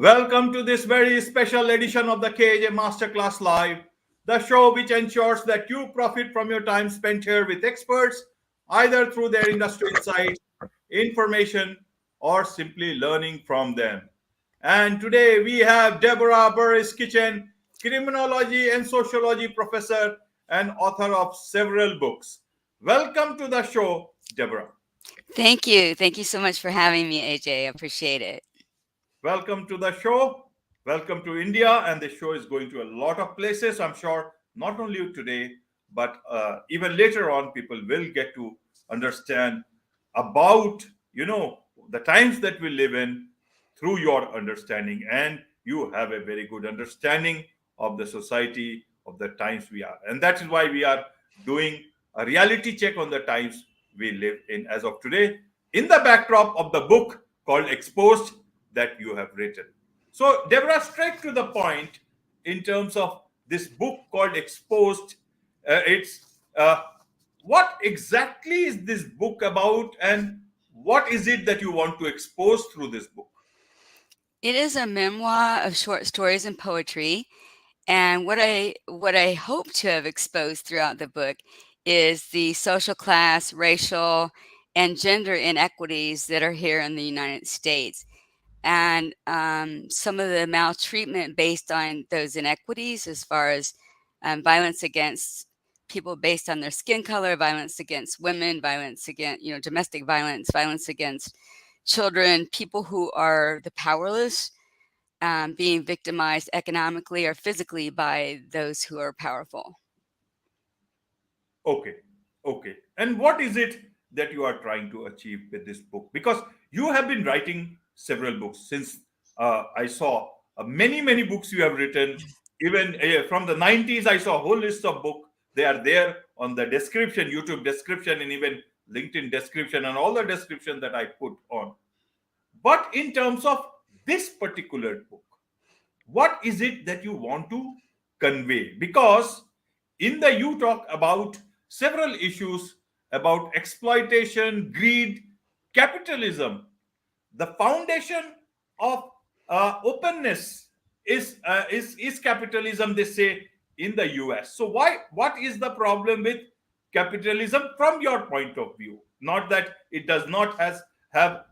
Welcome to this very special edition of the KJ Masterclass Live, the show which ensures that you profit from your time spent here with experts, either through their industry insights, information, or simply learning from them. And today we have Deborah Burris-Kitchen, Criminology and Sociology professor and author of several books. Welcome to the show, Deborah. Thank you. Thank you so much for having me, AJ. I appreciate it. Welcome to the show. Welcome to India. And the show is going to a lot of places. I'm sure not only today, but even later on, people will get to understand about, the times that we live in through your understanding. And you have a very good understanding of the society, of the times we are. And that is why we are doing a reality check on the times we live in as of today, in the backdrop of the book called Exposed that you have written. So, Deborah, straight to the point in terms of this book called Exposed. It's what exactly is this book about, and what is it that you want to expose through this book? It is a memoir of short stories and poetry. And what I hope to have exposed throughout the book is the social class, racial, and gender inequities that are here in the United States. And some of the maltreatment based on those inequities, as far as violence against people based on their skin color, violence against women, violence against, domestic violence, violence against children, people who are the powerless, being victimized economically or physically by those who are powerful. Okay, okay. And what is it that you are trying to achieve with this book? Because you have been writing several books since I saw many books you have written. Even from the 90s, I saw a whole list of books. They are there on the description, YouTube description, and even LinkedIn description, and all the description that I put on. But in terms of this particular book, what is it that you want to convey? Because in the you talk about several issues about exploitation, greed, capitalism. The foundation of openness is capitalism, they say, in the US. So what is the problem with capitalism from your point of view? Not that it does not have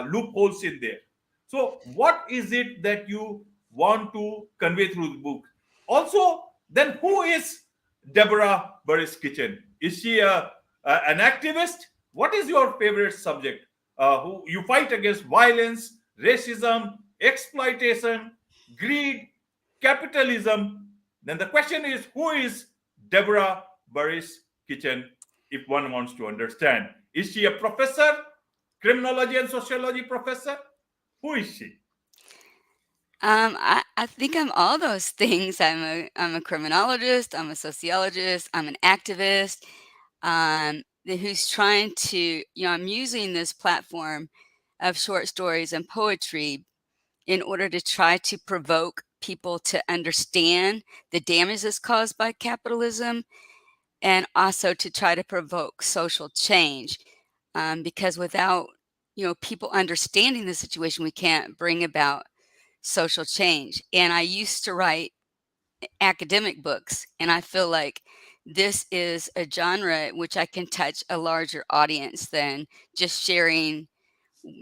loopholes in there. So what is it that you want to convey through the book? Also, then who is Deborah Burris-Kitchen? Is she an activist? What is your favorite subject? Who you fight against violence, racism, exploitation, greed, capitalism. Then the question is, who is Deborah Burris-Kitchen, if one wants to understand? Is she a professor, criminology and sociology professor? Who is she? I think I'm all those things. I'm a criminologist. I'm a sociologist. I'm an activist. Who's trying to, I'm using this platform of short stories and poetry in order to try to provoke people to understand the damages caused by capitalism, and also to try to provoke social change. Because without, people understanding the situation, we can't bring about social change. And I used to write academic books, and I feel like this is a genre in which I can touch a larger audience than just sharing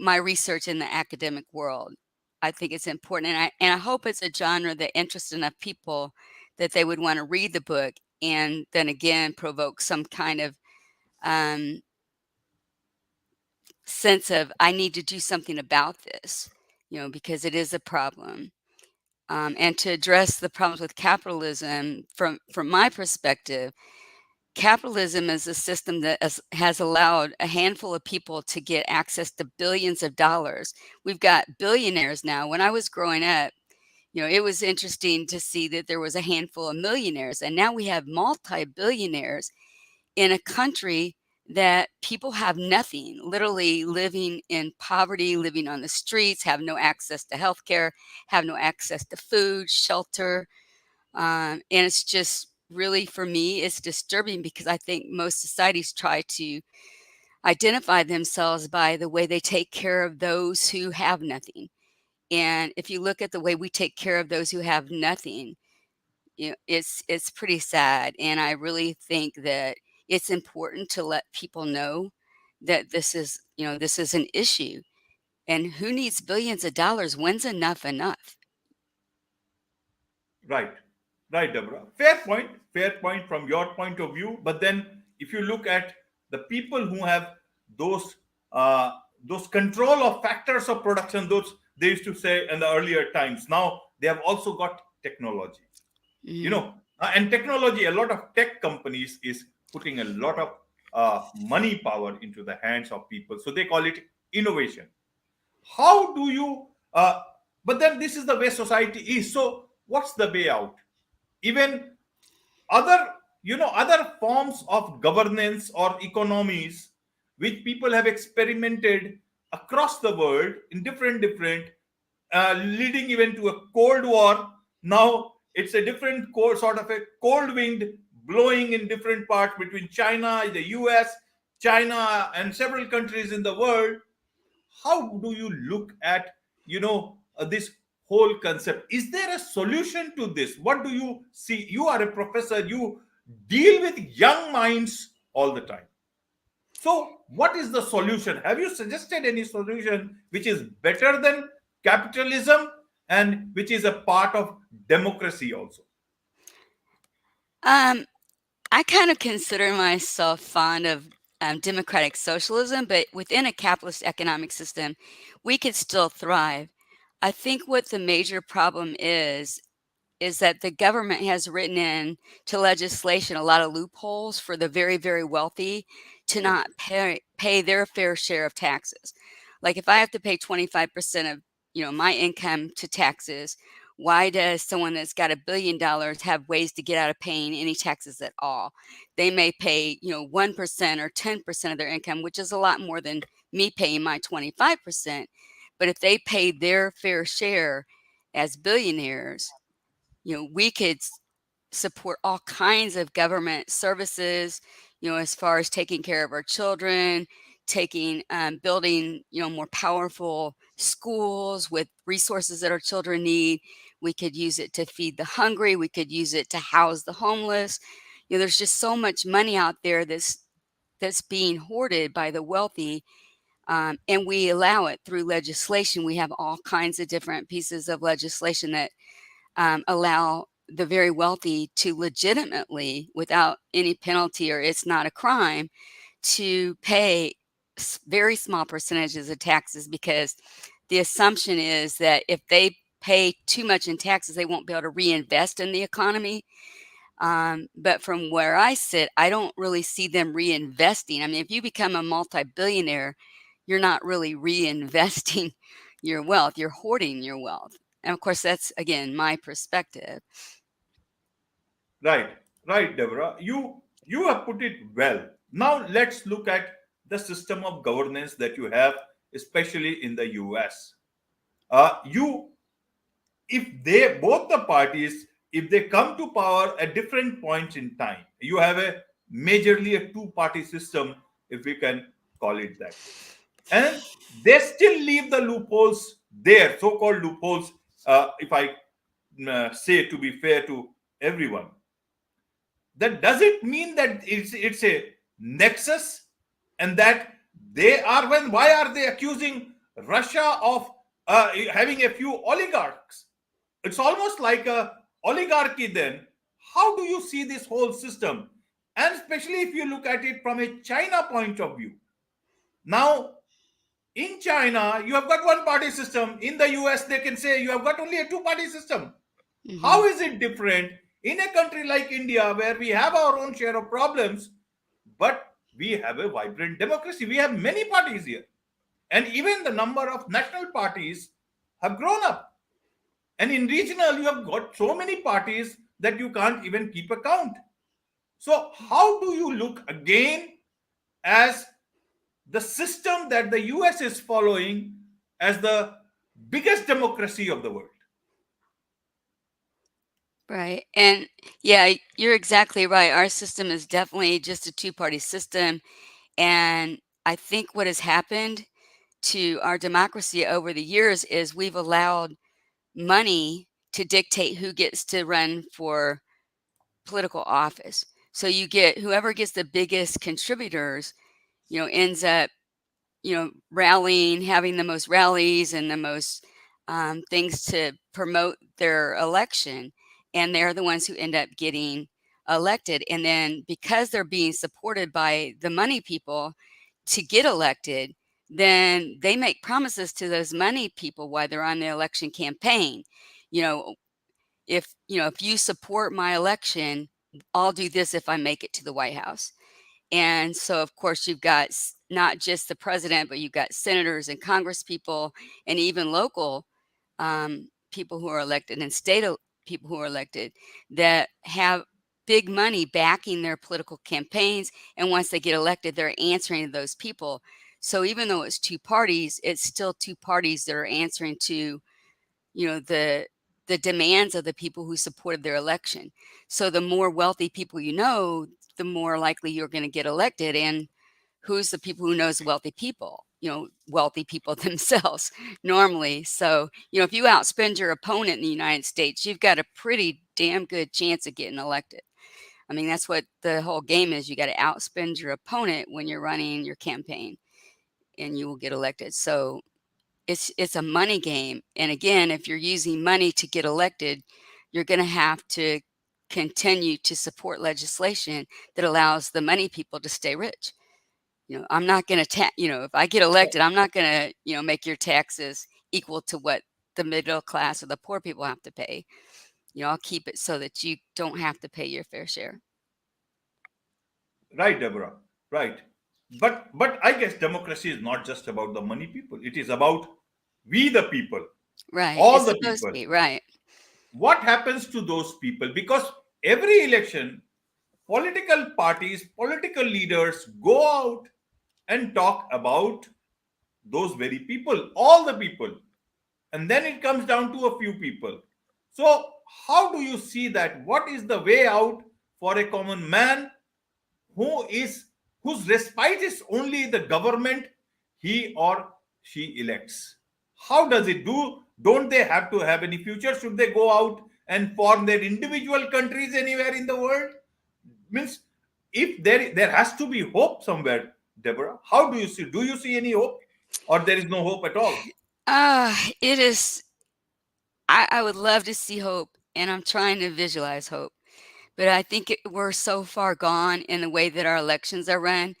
my research in the academic world. I think it's important, and I hope it's a genre that interests enough people that they would want to read the book, and then again provoke some kind of um, sense of, I need to do something about this, because it is a problem. And to address the problems with capitalism, from my perspective, capitalism is a system that has allowed a handful of people to get access to billions of dollars. We've got billionaires now. When I was growing up, it was interesting to see that there was a handful of millionaires, and now we have multi-billionaires in a country that people have nothing, literally living in poverty, living on the streets, have no access to healthcare, have no access to food, shelter. And it's just really, for me, it's disturbing, because I think most societies try to identify themselves by the way they take care of those who have nothing. And if you look at the way we take care of those who have nothing, it's pretty sad. And I really think that it's important to let people know that this is an issue. And who needs billions of dollars? When's enough enough? Right, right, Deborah. Fair point from your point of view. But then, if you look at the people who have those those control of factors of production, those they used to say in the earlier times. Now they have also got technology. You Mhm. know, and technology. A lot of tech companies is putting a lot of money power into the hands of people. So they call it innovation. How do you but then this is the way society is. So what's the way out? Even other, other forms of governance or economies which people have experimented across the world in different leading even to a cold war. Now it's a different cold, sort of a cold wind blowing in different parts between China, the US, China, and several countries in the world. How do you look at, this whole concept? Is there a solution to this? What do you see? You are a professor, you deal with young minds all the time. So what is the solution? Have you suggested any solution which is better than capitalism and which is a part of democracy also? Um, I kind of consider myself fond of democratic socialism, but within a capitalist economic system, we could still thrive. I think what the major problem is that the government has written in to legislation a lot of loopholes for the very, very wealthy to not Okay. pay their fair share of taxes. Like if I have to pay 25% of, my income to taxes, why does someone that's got $1 billion have ways to get out of paying any taxes at all? They may pay, 1% or 10% of their income, which is a lot more than me paying my 25%. But if they pay their fair share as billionaires, we could support all kinds of government services, as far as taking care of our children, building, more powerful schools with resources that our children need. We could use it to feed the hungry. We could use it to house the homeless. There's just so much money out there that's being hoarded by the wealthy, and we allow it through legislation. We have all kinds of different pieces of legislation that allow the very wealthy to legitimately, without any penalty or it's not a crime, to pay very small percentages of taxes, because the assumption is that if they pay too much in taxes, they won't be able to reinvest in the economy. But from where I sit, I don't really see them reinvesting. I mean, if you become a multi-billionaire, you're not really reinvesting your wealth, you're hoarding your wealth. And of course, that's again my perspective. Right, right, Deborah. You have put it well. Now let's look at the system of governance that you have, especially in the US. You If they both the parties, if they come to power at different points in time, you have a majorly a two-party system, if we can call it that way, and they still leave the loopholes there, so-called loopholes. If I say, to be fair to everyone, that doesn't mean that it's a nexus, and that they are, when why are they accusing Russia of having a few oligarchs? It's almost like a oligarchy. Then how do you see this whole system? And especially if you look at it from a China point of view. Now in China you have got one party system. In the US they can say you have got only a two party system. Hmm. How is it different in a country like India, where we have our own share of problems, but we have a vibrant democracy? We have many parties here, and even the number of national parties have grown up. And in regional, you have got so many parties that you can't even keep a count. So, how do you look again as the system that the US is following as the biggest democracy of the world? Right. And yeah, you're exactly right. Our system is definitely just a two-party system. And I think what has happened to our democracy over the years is we've allowed money to dictate who gets to run for political office. So you get whoever gets the biggest contributors, ends up, rallying, having the most rallies and the most things to promote their election. And they're the ones who end up getting elected. And then because they're being supported by the money people to get elected, then they make promises to those money people while they're on the election campaign. You know, if you support my election, I'll do this if I make it to the White House. And so, of course, you've got not just the president, but you've got senators and Congress people and even local people who are elected and people who are elected that have big money backing their political campaigns. And once they get elected, they're answering to those people. So even though it's two parties, it's still two parties that are answering to, the demands of the people who supported their election. So the more wealthy people the more likely you're going to get elected. And who's the people who knows wealthy people? Wealthy people themselves normally. So, if you outspend your opponent in the United States, you've got a pretty damn good chance of getting elected. I mean, that's what the whole game is. You got to outspend your opponent when you're running your campaign and you will get elected. So it's a money game. And again, if you're using money to get elected, you're going to have to continue to support legislation that allows the money people to stay rich. I'm not going to if I get elected, I'm not going to, make your taxes equal to what the middle class or the poor people have to pay. I'll keep it so that you don't have to pay your fair share. Right, Deborah. Right. But I guess democracy is not just about the money people. It is about we the people, Right. all It's the supposed to people. be. Right. What happens to those people? Because every election, political parties, political leaders go out and talk about those very people, all the people. And then it comes down to a few people. So, how do you see that? What is the way out for a common man who is whose respite is only the government he or she elects? How does it do? Don't they have to have any future? Should they go out and form their individual countries anywhere in the world? Means if there has to be hope somewhere, Deborah. How do you see? Do you see any hope, or there is no hope at all? It is. I would love to see hope, and I'm trying to visualize hope. But I think we're so far gone in the way that our elections are run.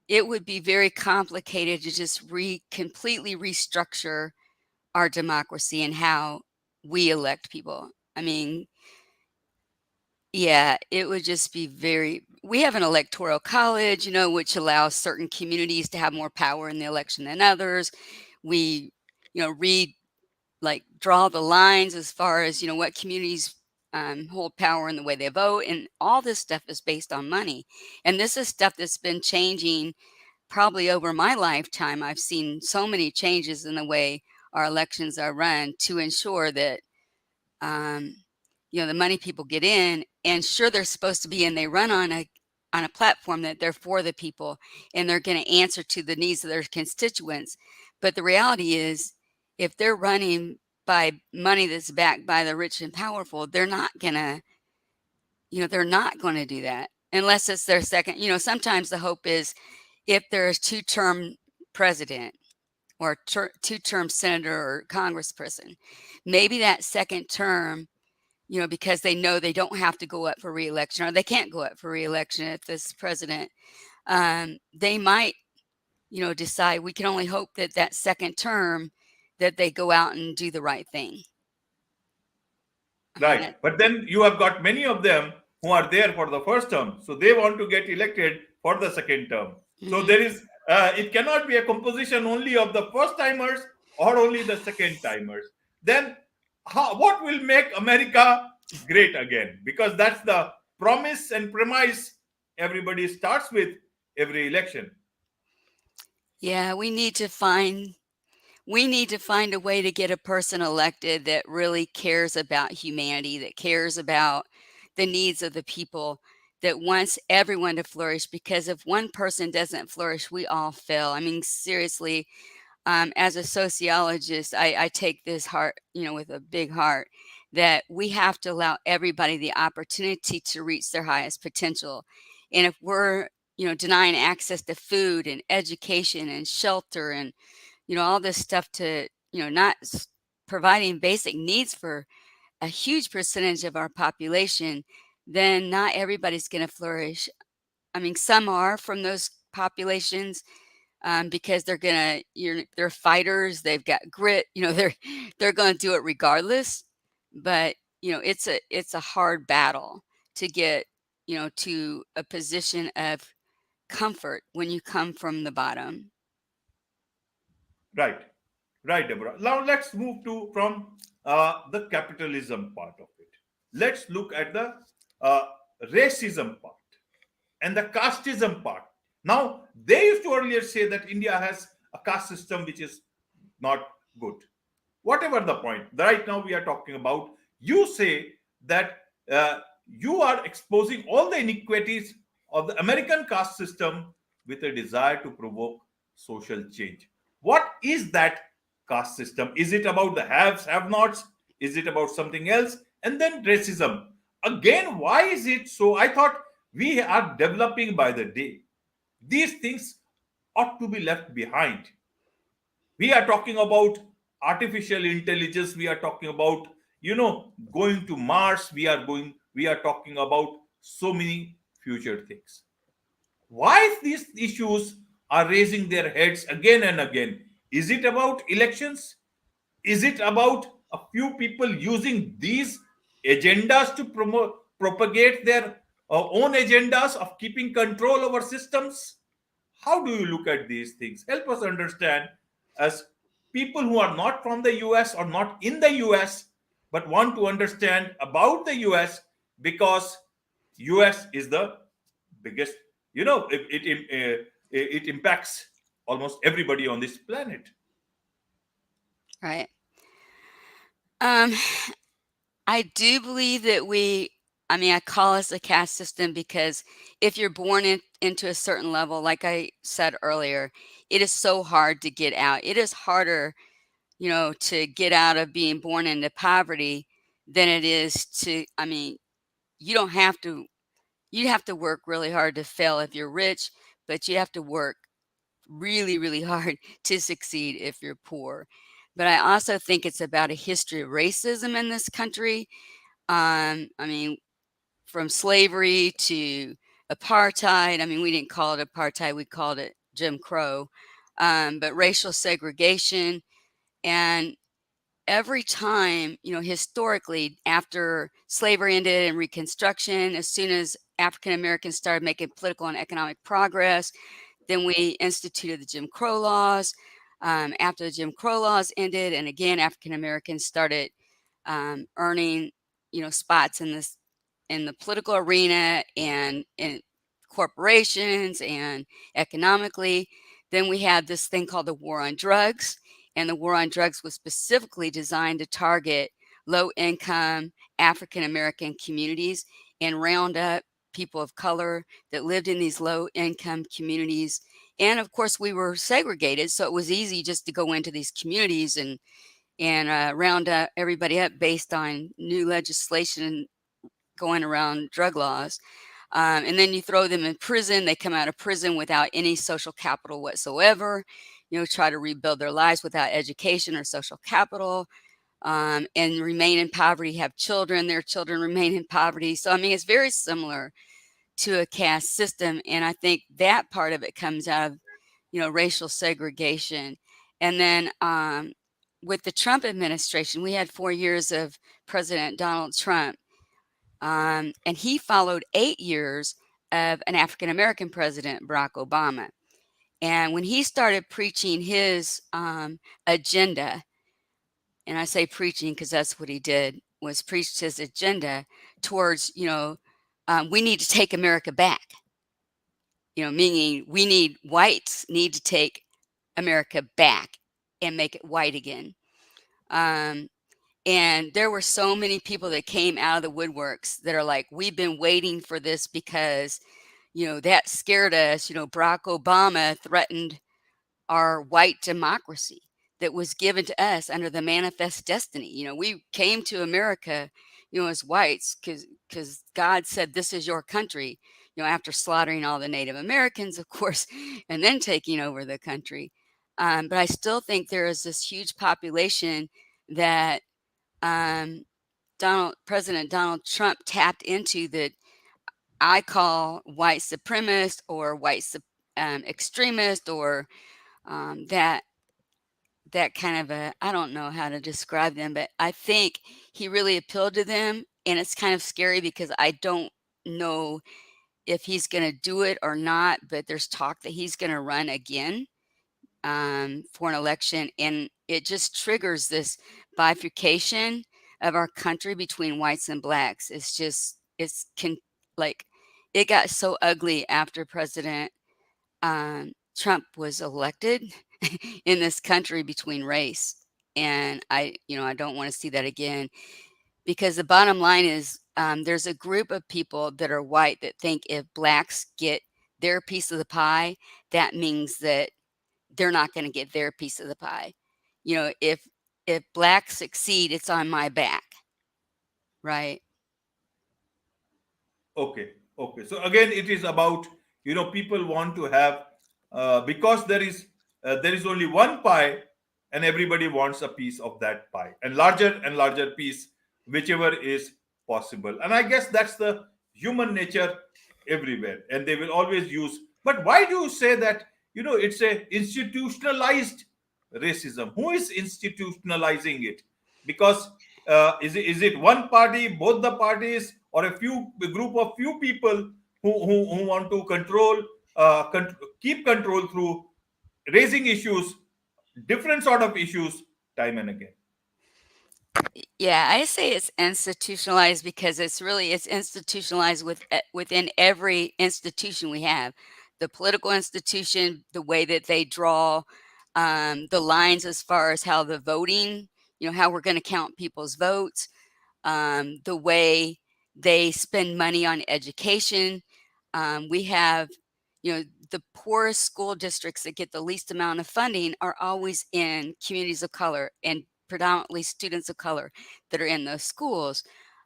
It would be very complicated to just completely restructure our democracy and how we elect people. I mean, yeah, it would just be we have an electoral college, which allows certain communities to have more power in the election than others. We, read, like, draw the lines as far as, what communities hold power in the way they vote. And all this stuff is based on money. And this is stuff that's been changing probably over my lifetime. I've seen so many changes in the way our elections are run to ensure that um, the money people get in, and sure, they're supposed to be in. They run on a platform that they're for the people and they're going to answer to the needs of their constituents. But the reality is, if they're running by money that's backed by the rich and powerful, they're not going to do that unless it's their second. Sometimes the hope is if there's two-term president or two-term senator or congressperson, maybe that second term, because they know they don't have to go up for reelection, or they can't go up for reelection if this president, they might, decide we can only hope that that second term that they go out and do the right thing. I mean, Right. But then you have got many of them who are there for the first term. So they want to get elected for the second term. So mhm. there is, it cannot be a composition only of the first timers or only the second timers. Then what will make America great again? Because that's the promise and premise everybody starts with every election. Yeah, we need to find a way to get a person elected that really cares about humanity, that cares about the needs of the people, that wants everyone to flourish. Because if one person doesn't flourish, we all fail. I mean, seriously, as a sociologist, I take this heart, with a big heart, that we have to allow everybody the opportunity to reach their highest potential. And if we're, denying access to food and education and shelter and, all this stuff to, not providing basic needs for a huge percentage of our population, then not everybody's going to flourish. I mean, some are from those populations, because they're fighters. They've got grit. They're going to do it regardless. But it's a hard battle to get to a position of comfort when you come from the bottom. Right, right, Deborah. Now let's move to from the capitalism part of it. Let's look at the uh, racism part and the casteism part. Now, they used to earlier say that India has a caste system which is not good. Whatever the point, right now we are talking about, you say that you are exposing all the inequities of the American caste system with a desire to provoke social change. What is that caste system? Is it about the haves, have nots? Is it about something else? And then racism. Again, why is it so? I thought we are developing by the day. These things ought to be left behind. We are talking about artificial intelligence. We are talking about, going to Mars. We are talking about so many future things. Why these issues are raising their heads again and again? Is it about elections? Is it about a few people using these agendas to propagate their own agendas of keeping control over systems? How do you look at these things? Help us understand, as people who are not from the US or not in the US but want to understand about the US, because US is the biggest, it impacts almost everybody on this planet. Right. Um, I do believe that I call us a caste system because if you're born into a certain level, like I said earlier, it is so hard to get out. It is harder, to get out of being born into poverty than it is you don't have to, you have to work really hard to fail if you're rich, but you have to work really, really hard to succeed if you're poor. But I also think it's about a history of racism in this country. I mean, from slavery to apartheid. I mean, we didn't call it apartheid, we called it Jim Crow. But racial segregation. And every time, historically, after slavery ended and Reconstruction, as soon as African Americans started making political and economic progress, then we instituted the Jim Crow laws. After the Jim Crow laws ended, and again, African Americans started earning, spots in the political arena and in corporations and economically. Then we had this thing called the war on drugs, and the war on drugs was specifically designed to target low income African American communities and round up people of color that lived in these low income communities. And of course, we were segregated, so it was easy just to go into these communities and round up everybody up based on new legislation going around drug laws. And then you throw them in prison. They come out of prison without any social capital whatsoever, try to rebuild their lives without education or social capital, and remain in poverty, have children, their children remain in poverty. So, I mean, it's very similar to a caste system. And I think that part of it comes out of, racial segregation. And then with the Trump administration, we had 4 years of President Donald Trump. And he followed 8 years of an African American president, Barack Obama. And when he started preaching his agenda, and I say preaching because that's what he did, was preached his agenda towards, we need to take America back, meaning whites need to take America back and make it white again. And there were so many people that came out of the woodworks that are like, we've been waiting for this because, that scared us. Barack Obama threatened our white democracy that was given to us under the manifest destiny. We came to America, as whites because God said, this is your country, after slaughtering all the Native Americans, of course, and then taking over the country. But I still think there is this huge population that um, President Donald Trump tapped into, that I call white supremacist or extremist, or that kind of I don't know how to describe them, but I think he really appealed to them, and it's kind of scary because I don't know if he's going to do it or not. But there's talk that he's going to run again for an election, and it just triggers this bifurcation of our country between whites and blacks. Like, it got so ugly after President Trump was elected in this country between race. And I don't want to see that again, because the bottom line is, there's a group of people that are white that think if blacks get their piece of the pie, that means that they're not going to get their piece of the pie. If blacks succeed, it's on my back, right? Okay, okay. So again, it is about, people want to have, because there is only one pie, and everybody wants a piece of that pie, and larger piece, whichever is possible. And I guess that's the human nature everywhere, and they will always use. But why do you say that? It's a institutionalized racism. Who is institutionalizing it? Because is it one party, both the parties, or a group of few people who want to keep control through raising issues, different sort of issues, time and again? Yeah, I say it's institutionalized because it's institutionalized within every institution we have. The political institution, the way that they draw the lines as far as how the voting, how we're going to count people's votes, the way they spend money on education. We have, the poorest school districts that get the least amount of funding are always in communities of color, and predominantly students of color that are in those schools.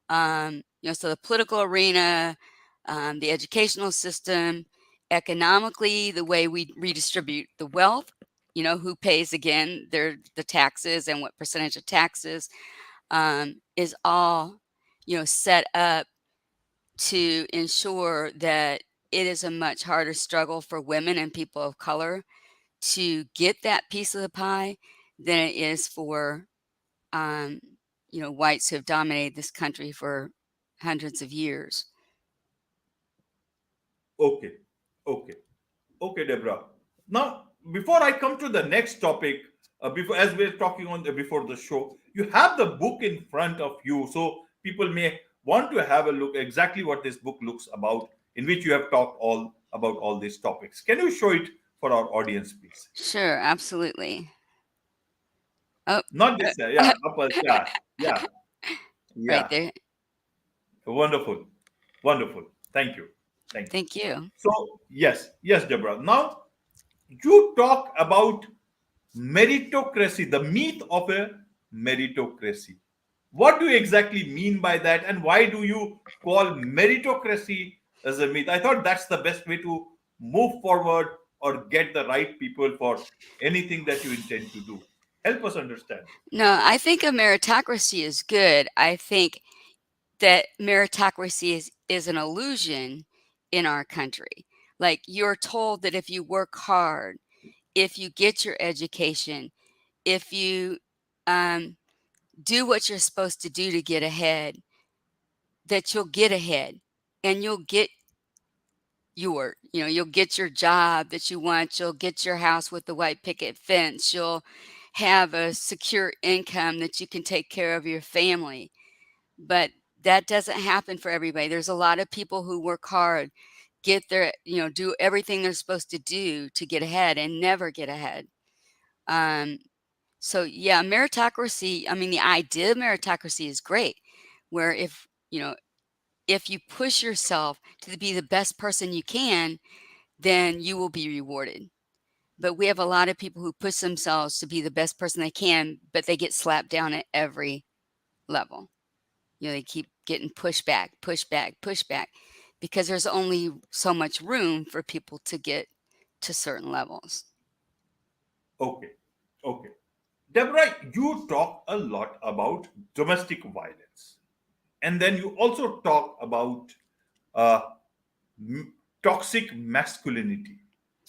So the political arena, the educational system, economically, the way we redistribute the wealth, who pays again the taxes and what percentage of taxes, is all, set up to ensure that it is a much harder struggle for women and people of color to get that piece of the pie than it is for, um, whites who have dominated this country for hundreds of years. Okay, okay. Okay, Deborah. Now, before I come to the next topic, before as we're talking before the show, you have the book in front of you, so people may want to have a look exactly what this book looks about, in which you have talked all about all these topics. Can you show it for our audience, please? Sure, absolutely. Oh, Not this side, yeah, upper, yeah, yeah, right yeah. there. Wonderful, wonderful. Thank you, thank you. Thank you. So yes, yes, Deborah. Now you talk about meritocracy, the myth of a meritocracy. What do you exactly mean by that, and why do you call meritocracy as a myth? I thought that's the best way to move forward or get the right people for anything that you intend to do. Help us understand. No, I think a meritocracy is good. I think that meritocracy is an illusion in our country. Like, you're told that if you work hard, if you get your education, if you um, do what you're supposed to do to get ahead, that you'll get ahead, and you'll get your job that you want. You'll get your house with the white picket fence. You'll have a secure income that you can take care of your family. But that doesn't happen for everybody. There's a lot of people who work hard, do everything they're supposed to do to get ahead and never get ahead. Um, so yeah, meritocracy, I mean, the idea of meritocracy is great, where if you push yourself to be the best person you can, then you will be rewarded. But we have a lot of people who push themselves to be the best person they can, but they get slapped down at every level. They keep getting pushback, pushback, pushback, because there's only so much room for people to get to certain levels. Okay. Okay. Deborah, you talk a lot about domestic violence. And then you also talk about uh, toxic masculinity.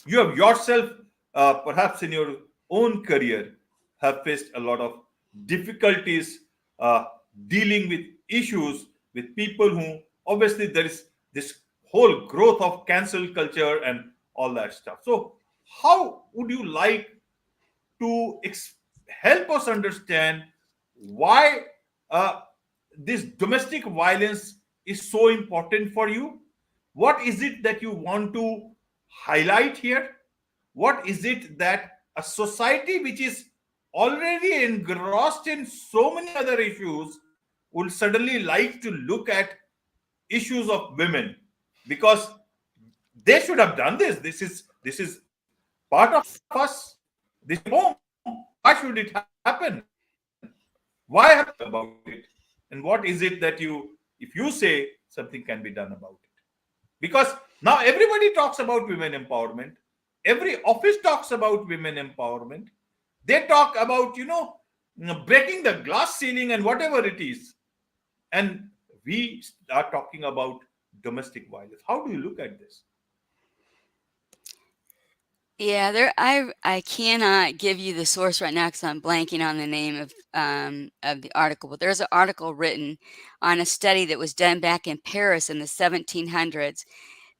You have yourself, perhaps in your own career, have faced a lot of difficulties uh, dealing with issues with people who obviously there is this whole growth of cancel culture and all that stuff. So, how would you like to help us understand why uh, this domestic violence is so important for you? What is it that you want to highlight here? What is it that a society which is already engrossed in so many other issues would suddenly like to look at issues of women? Because they should have done this. This is part of us. This is our home. Why should it happen? Why haven't we talked about it? And what is it that if you say something can be done about it? Because now everybody talks about women empowerment. Every office talks about women empowerment. They talk about, breaking the glass ceiling and whatever it is. And we are talking about domestic violence. How do you look at this? Yeah, I cannot give you the source right now because I'm blanking on the name of the article. But there's an article written on a study that was done back in Paris in the 1700s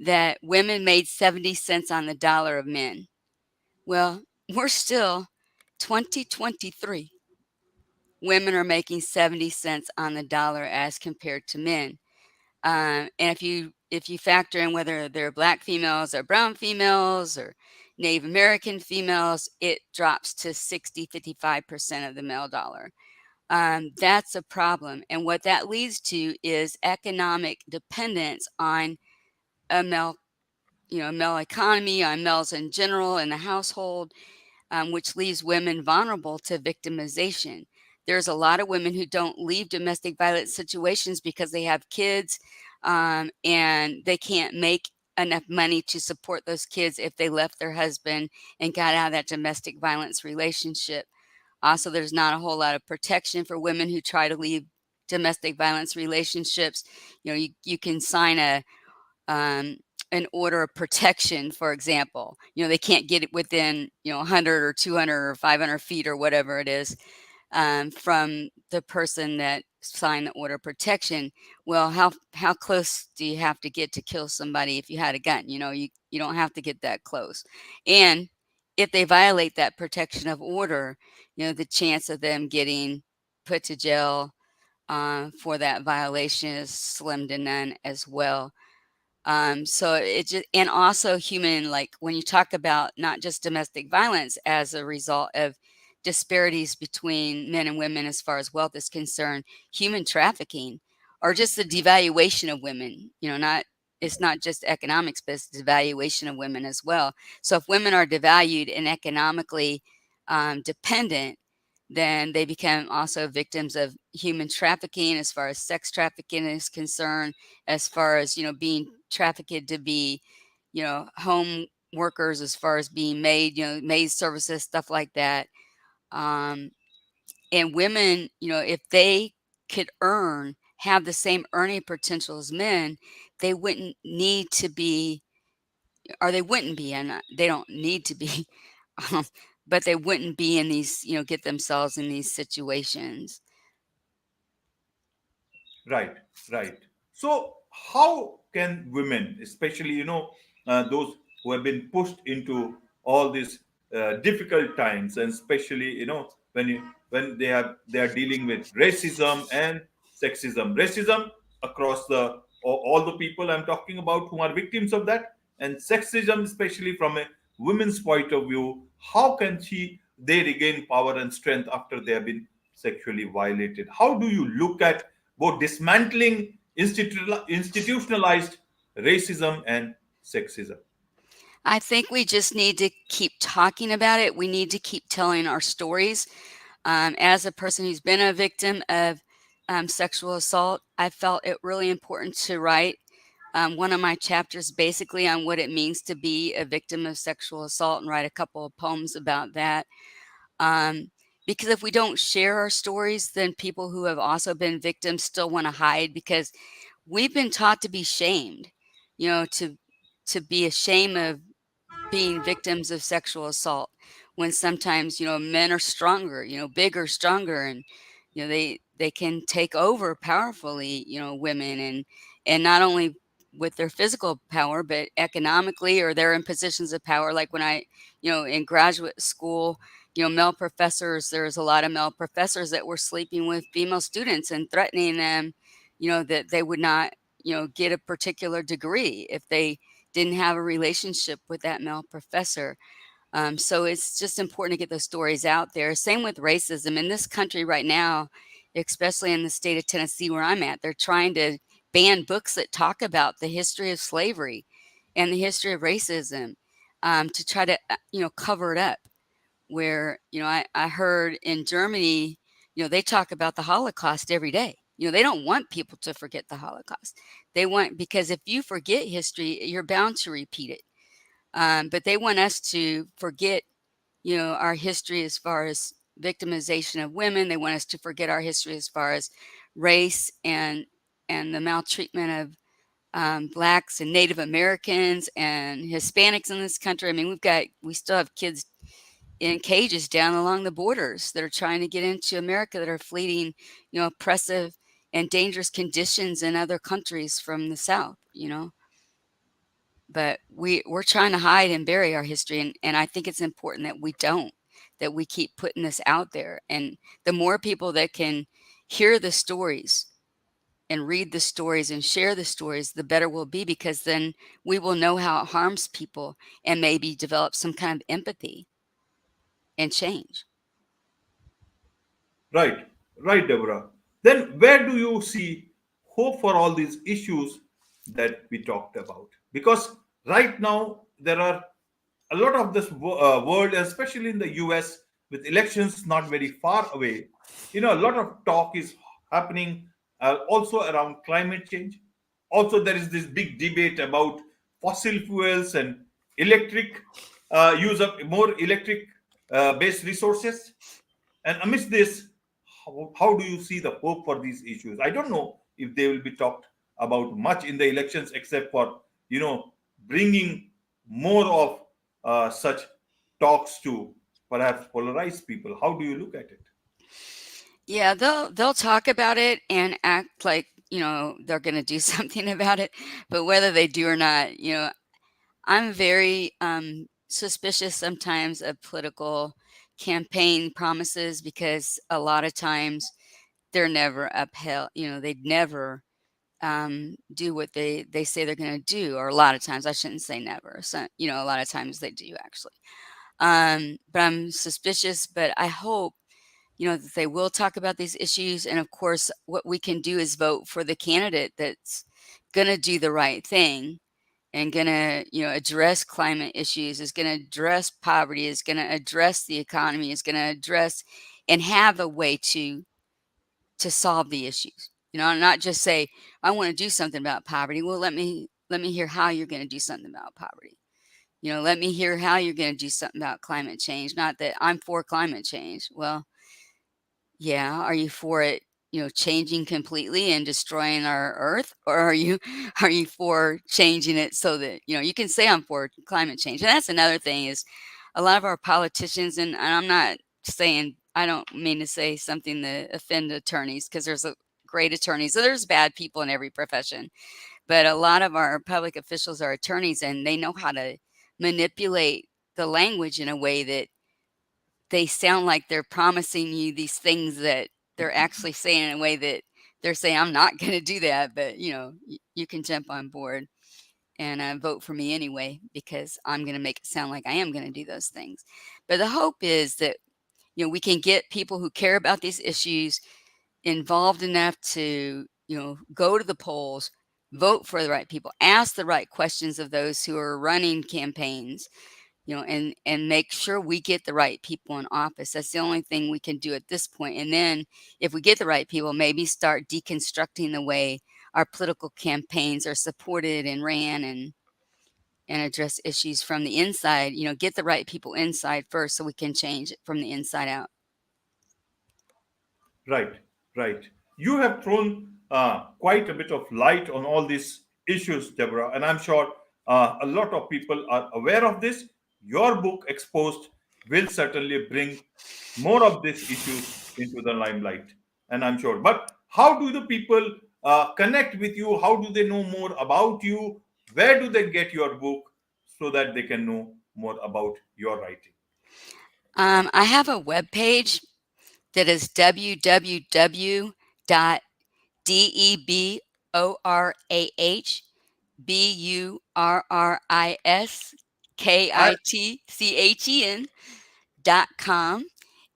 that women made 70 cents on the dollar of men. Well, we're still 2023. Women are making 70 cents on the dollar as compared to men. And if you factor in whether they're black females or brown females or Native American females, it drops to 60-55% of the male dollar. That's a problem. And what that leads to is economic dependence on a male economy, on males in general in the household, which leaves women vulnerable to victimization. There's a lot of women who don't leave domestic violence situations because they have kids, and they can't make enough money to support those kids if they left their husband and got out of that domestic violence relationship. Also, there's not a whole lot of protection for women who try to leave domestic violence relationships. You can sign um, an order of protection, for example. They can't get it within 100 or 200 or 500 feet or whatever it is, from the person that signed the order of protection. Well, how close do you have to get to kill somebody if you had a gun? You don't have to get that close. And if they violate that protection of order, the chance of them getting put to jail for that violation is slim to none as well. So it just, and also human, like when you talk about not just domestic violence as a result of disparities between men and women as far as wealth is concerned, human trafficking or just the devaluation of women, not, it's not just economics, but it's devaluation of women as well. So if women are devalued and economically dependent, then they become also victims of human trafficking as far as sex trafficking is concerned, as far as being trafficked to be home workers, as far as being maid services, stuff like that. um, and women, if they could have the same earning potential as men, they wouldn't need to be, or they wouldn't be, and they don't need to be, um, but they wouldn't be in these, get themselves in these situations. Right, right. So, how can women, especially those who have been pushed into all these difficult times, and especially when they are dealing with racism and sexism, racism across all the people I'm talking about who are victims of that, and sexism, especially from a women's point of view, how can they regain power and strength after they have been sexually violated? How do you look at both dismantling institutionalized racism and sexism? I think we just need to keep talking about it. We need to keep telling our stories. As a person who's been a victim of sexual assault, I felt it really important to write one of my chapters basically on what it means to be a victim of sexual assault and write a couple of poems about that. Um, because if we don't share our stories, then people who have also been victims still want to hide because we've been taught to be shamed, to be ashamed of being victims of sexual assault when sometimes men are stronger, bigger, stronger, and they can take over powerfully, women, and not only with their physical power but economically, or they're in positions of power, like when I in graduate school, male professors, there's a lot of male professors that were sleeping with female students and threatening them, that they would not get a particular degree if they didn't have a relationship with that male professor. So it's just important to get those stories out there. Same with racism in this country right now, especially in the state of Tennessee where I'm at. They're trying to ban books that talk about the history of slavery and the history of racism, to try to cover it up. Where I heard in Germany, they talk about the Holocaust every day. They don't want people to forget the Holocaust. They want, because if you forget history, you're bound to repeat it. But they want us to forget, our history as far as victimization of women. They want us to forget our history as far as race and the maltreatment of blacks and Native Americans and Hispanics in this country. I mean, we still have kids in cages down along the borders that are trying to get into America, that are fleeing, oppressive and dangerous conditions in other countries from the South. But we're trying to hide and bury our history, and I think it's important that we don't, that we keep putting this out there. And the more people that can hear the stories and read the stories and share the stories, the better we'll be, because then we will know how it harms people and maybe develop some kind of empathy and change. Right, right, Deborah. Then where do you see hope for all these issues that we talked about? Because right now there are a lot of this world, especially in the US, with elections not very far away. A lot of talk is happening also around climate change. Also, there is this big debate about fossil fuels and electric use of more electric based resources. And amidst this, how do you see the hope for these issues? I don't know if they will be talked about much in the elections, except for bringing more of such talks to perhaps polarize people. How do you look at it? Yeah, they'll talk about it and act like, they're going to do something about it, but whether they do or not, I'm very suspicious sometimes of political campaign promises, because a lot of times they're never upheld. They'd never do what they say they're going to do, or a lot of times, I shouldn't say never. So, a lot of times they do actually. But I'm suspicious, but I hope, that they will talk about these issues. And of course, what we can do is vote for the candidate that's going to do the right thing and going to, address climate issues, is going to address poverty, is going to address the economy, is going to address and have a way to solve the issues. Not just say, I want to do something about poverty. Well, let me hear how you're going to do something about poverty. Let me hear how you're going to do something about climate change. Not that I'm for climate change. Well, yeah, are you for it, changing completely and destroying our earth? Or are you for changing it so that, you can say I'm for climate change. And that's another thing, is a lot of our politicians, and I'm not saying, I don't mean to say something that offend attorneys, because there's a great attorneys. So there's bad people in every profession. But a lot of our public officials are attorneys, and they know how to manipulate the language in a way that they sound like they're promising you these things that they're actually saying in a way that they're saying, I'm not going to do that, but you can jump on board and vote for me anyway, because I'm going to make it sound like I am going to do those things. But the hope is that we can get people who care about these issues involved enough to go to the polls, vote for the right people, ask the right questions of those who are running campaigns, and make sure we get the right people in office. That's the only thing we can do at this point. And then if we get the right people, maybe start deconstructing the way our political campaigns are supported and ran, and address issues from the inside, get the right people inside first so we can change it from the inside out. Right, right. You have thrown quite a bit of light on all these issues, Deborah, and I'm sure a lot of people are aware of this. Your book, Exposed, will certainly bring more of these issues into the limelight, and I'm sure. But how do the people connect with you? How do they know more about you? Where do they get your book so that they can know more about your writing? I have a web page that is I, www.deborahburriskitchen.com.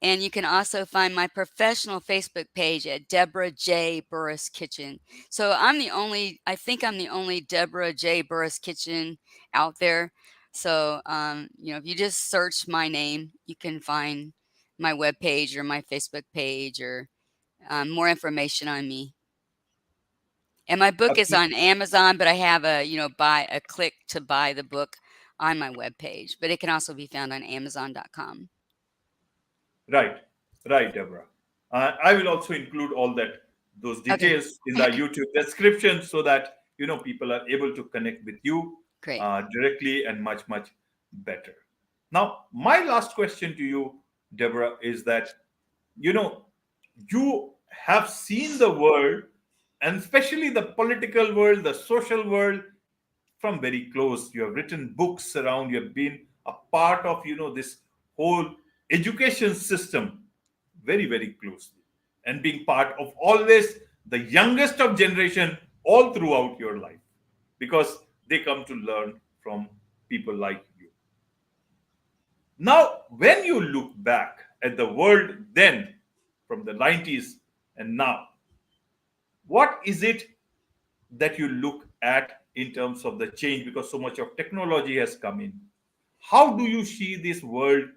And you can also find my professional Facebook page at Deborah J. Burris Kitchen. So I think I'm the only Deborah J. Burris Kitchen out there. So, if you just search my name, you can find my web page or my Facebook page, or more information on me. And my book is on Amazon, but I have buy a click to buy the book on my web page, but it can also be found on Amazon.com. Right, right, Deborah. I will also include all that those Okay, details in the YouTube description so that people are able to connect with you great. directly and much better. Now, my last question to you, Deborah, is that you know you have seen the world, and especially the political world, the social world, from very close. You have written books around. You have been a part of this whole education system very closely, and being part of always the youngest of generation all throughout your life, because they come to learn from people like you. Now, when you look back at the world then, from the 90s and now, what is it that you look at in terms of the change, because so much of technology has come in? How do you see this world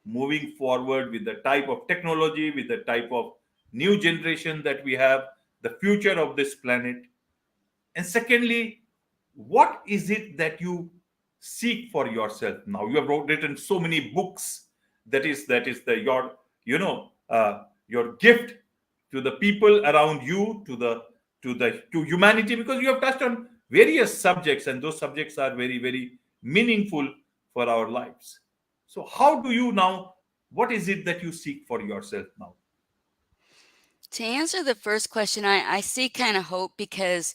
moving forward with the type of technology, with the type of new generation that we have, the future of this planet? And secondly, what is it that you seek for yourself now? You have written so many books. That is the your gift to the people around you, to humanity, because you have touched on various subjects, and those subjects are very meaningful for our lives. So how do you now? What is it that you seek for yourself now? To answer the first question, I see kind of hope because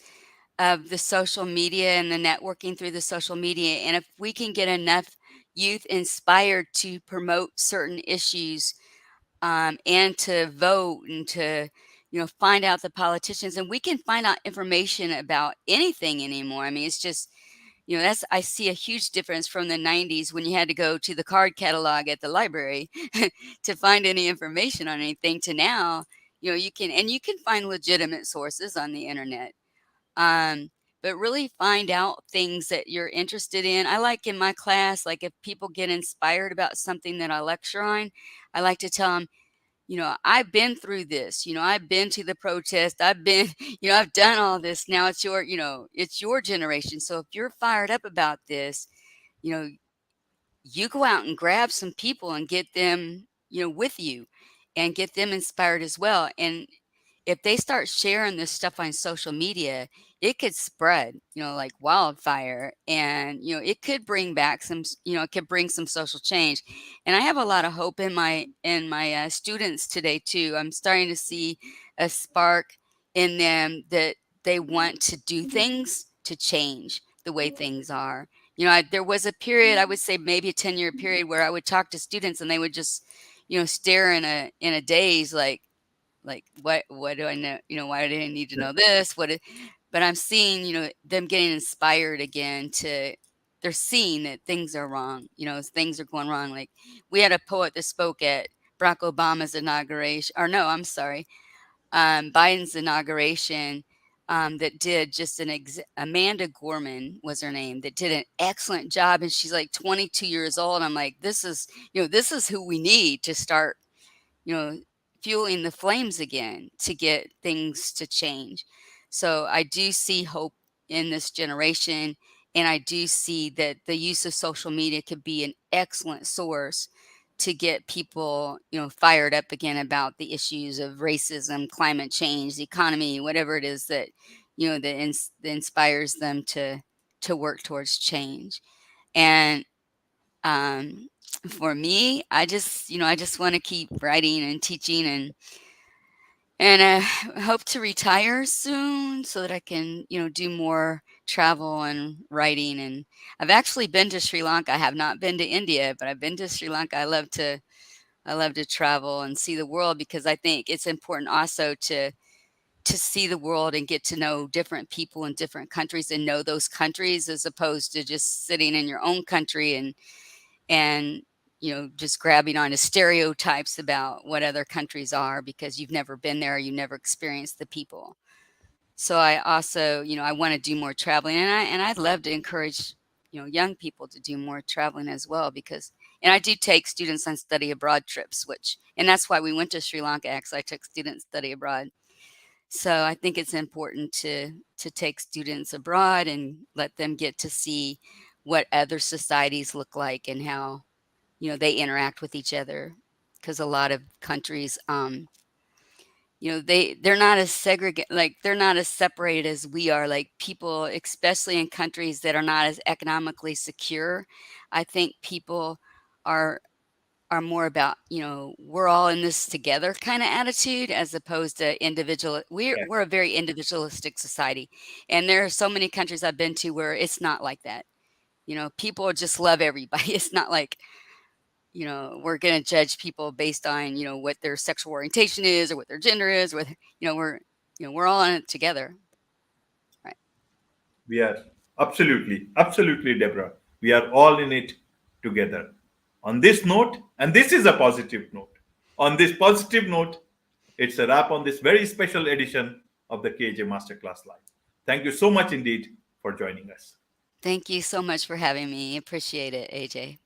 of the social media and the networking through the social media. And if we can get enough youth inspired to promote certain issues, and to vote, and to find out the politicians, and we can find out information about anything anymore. I mean, it's just, that's, I see a huge difference from the 90s when you had to go to the card catalog at the library to find any information on anything, to now, you can find legitimate sources on the internet. um, but really find out things that you're interested in. I like in my class, like if people get inspired about something that I lecture on, I like to tell them, I've been through this. I've been to the protest. I've been, I've done all this. Now it's your generation. So if you're fired up about this, you know, you go out and grab some people and get them, with you, and get them inspired as well. And if they start sharing this stuff on social media, it could spread, like wildfire, and it could bring back it could bring some social change. And I have a lot of hope in my students today too. I'm starting to see a spark in them that they want to do things to change the way things are. There was a period, I would say maybe a 10-year period, where I would talk to students and they would just, stare in a daze, like what do I know? Why do I need to know this? But I'm seeing, them getting inspired again to, they're seeing that things are wrong, things are going wrong. Like, we had a poet that spoke at Barack Obama's inauguration, or no, I'm sorry, Biden's inauguration. that did just Amanda Gorman was her name, that did an excellent job, and she's like 22 years old. And I'm like, this is who we need to start, you know, fueling the flames again to get things to change. So I do see hope in this generation, and I do see that the use of social media could be an excellent source to get people, fired up again about the issues of racism, climate change, the economy, whatever it is that, that inspires them to work towards change. And for me, I just want to keep writing and teaching, and I hope to retire soon so that I can, do more travel and writing. And I've actually been to Sri Lanka. I have not been to India, but I've been to Sri Lanka. I love to travel and see the world, because I think it's important also to see the world and get to know different people in different countries and know those countries, as opposed to just sitting in your own country and just grabbing onto stereotypes about what other countries are, because you've never been there, you never experienced the people. So I also, I want to do more traveling, and I'd love to encourage, young people to do more traveling as well, because and I do take students on study abroad trips, and that's why we went to Sri Lanka. Actually, I took students study abroad. So I think it's important to take students abroad and let them get to see what other societies look like and how, they interact with each other, because a lot of countries, they're not as they're not as separated as we are. Like, people, especially in countries that are not as economically secure, I think people are are more about, we're all in this together kind of attitude, as opposed to individual. We're a very individualistic society, and there are so many countries I've been to where it's not like that. People just love everybody. It's not like, we're going to judge people based on, what their sexual orientation is or what their gender is. With, we're all in it together, right? We are absolutely, Deborah. We are all in it together. On this note, and this is a positive note, on this positive note, it's a wrap on this very special edition of the KJ Masterclass Live. Thank you so much indeed for joining us. Thank you so much for having me. Appreciate it, AJ.